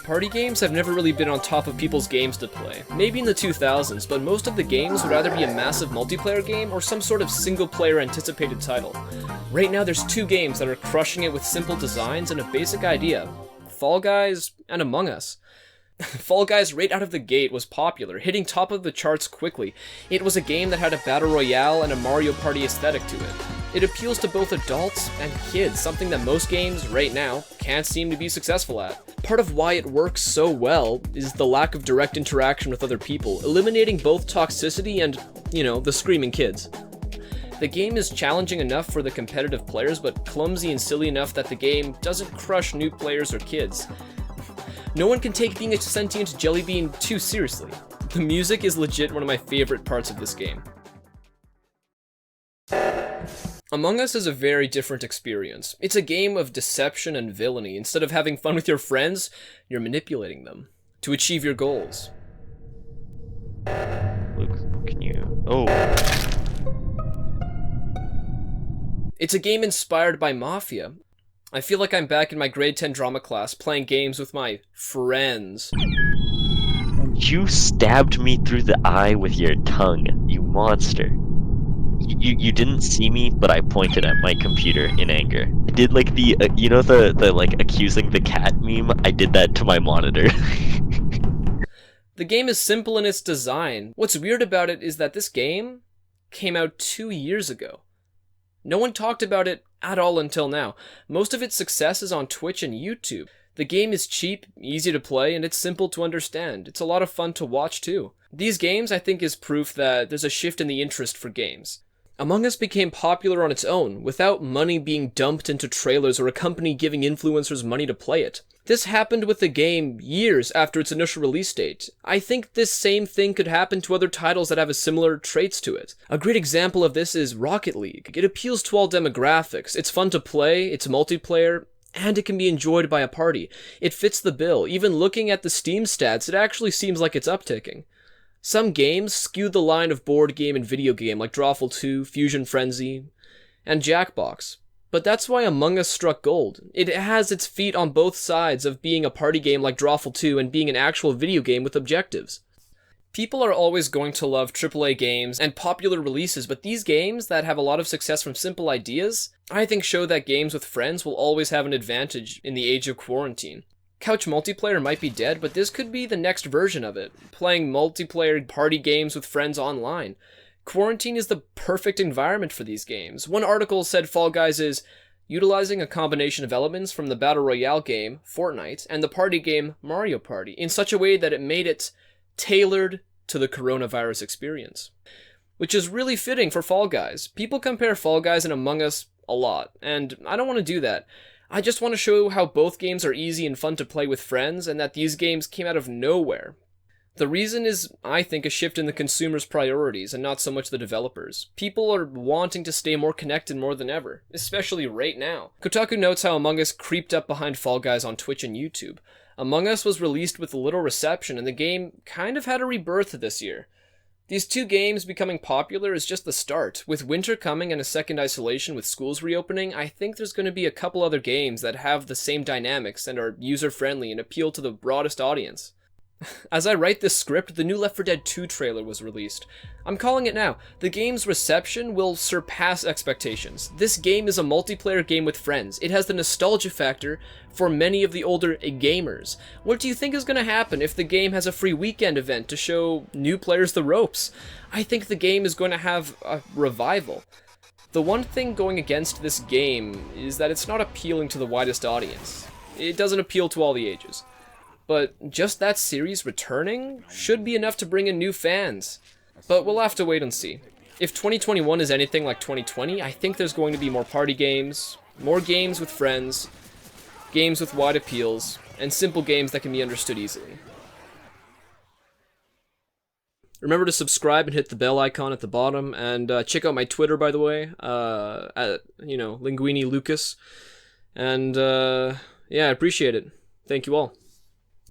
Party games have never really been on top of people's games to play. Maybe in the 2000s, but most of the games would either be a massive multiplayer game or some sort of single-player anticipated title. Right now there's two games that are crushing it with simple designs and a basic idea: Fall Guys and Among Us. Fall Guys right out of the gate was popular, hitting top of the charts quickly. It was a game that had a battle royale and a Mario Party aesthetic to it. It appeals to both adults and kids, something that most games, right now, can't seem to be successful at. Part of why it works so well is the lack of direct interaction with other people, eliminating both toxicity and, the screaming kids. The game is challenging enough for the competitive players, but clumsy and silly enough that the game doesn't crush new players or kids. No one can take being a sentient jelly bean too seriously. The music is legit one of my favorite parts of this game. Among Us is a very different experience. It's a game of deception and villainy. Instead of having fun with your friends, you're manipulating them to achieve your goals. Luke, can you... Oh. It's a game inspired by Mafia. I feel like I'm back in my grade 10 drama class playing games with my friends. You stabbed me through the eye with your tongue, you monster. You didn't see me, but I pointed at my computer in anger. I did like the, the like accusing the cat meme? I did that to my monitor. The game is simple in its design. What's weird about it is that this game came out 2 years ago. No one talked about it at all until now. Most of its success is on Twitch and YouTube. The game is cheap, easy to play, and it's simple to understand. It's a lot of fun to watch too. These games, I think, is proof that there's a shift in the interest for games. Among Us became popular on its own, without money being dumped into trailers or a company giving influencers money to play it. This happened with the game years after its initial release date. I think this same thing could happen to other titles that have a similar traits to it. A great example of this is Rocket League. It appeals to all demographics. It's fun to play, it's multiplayer, and it can be enjoyed by a party. It fits the bill. Even looking at the Steam stats, it actually seems like it's upticking. Some games skew the line of board game and video game, like Drawful 2, Fusion Frenzy, and Jackbox. But that's why Among Us struck gold. It has its feet on both sides of being a party game like Drawful 2 and being an actual video game with objectives. People are always going to love AAA games and popular releases, but these games that have a lot of success from simple ideas, I think show that games with friends will always have an advantage in the age of quarantine. Couch multiplayer might be dead, but this could be the next version of it, playing multiplayer party games with friends online. Quarantine is the perfect environment for these games. One article said Fall Guys is utilizing a combination of elements from the Battle Royale game, Fortnite, and the party game, Mario Party, in such a way that it made it tailored to the coronavirus experience. Which is really fitting for Fall Guys. People compare Fall Guys and Among Us a lot, and I don't want to do that. I just want to show how both games are easy and fun to play with friends, and that these games came out of nowhere. The reason is, I think, a shift in the consumer's priorities, and not so much the developers. People are wanting to stay more connected more than ever, especially right now. Kotaku notes how Among Us creeped up behind Fall Guys on Twitch and YouTube. Among Us was released with little reception, and the game kind of had a rebirth this year. These two games becoming popular is just the start. With winter coming and a second isolation with schools reopening, I think there's going to be a couple other games that have the same dynamics and are user-friendly and appeal to the broadest audience. As I write this script, the new Left 4 Dead 2 trailer was released. I'm calling it now. The game's reception will surpass expectations. This game is a multiplayer game with friends. It has the nostalgia factor for many of the older gamers. What do you think is going to happen if the game has a free weekend event to show new players the ropes? I think the game is going to have a revival. The one thing going against this game is that it's not appealing to the widest audience. It doesn't appeal to all the ages. But just that series returning should be enough to bring in new fans. But we'll have to wait and see. If 2021 is anything like 2020, I think there's going to be more party games, more games with friends, games with wide appeals, and simple games that can be understood easily. Remember to subscribe and hit the bell icon at the bottom, and check out my Twitter, by the way, at, Linguini Lucas. And, yeah, I appreciate it. Thank you all.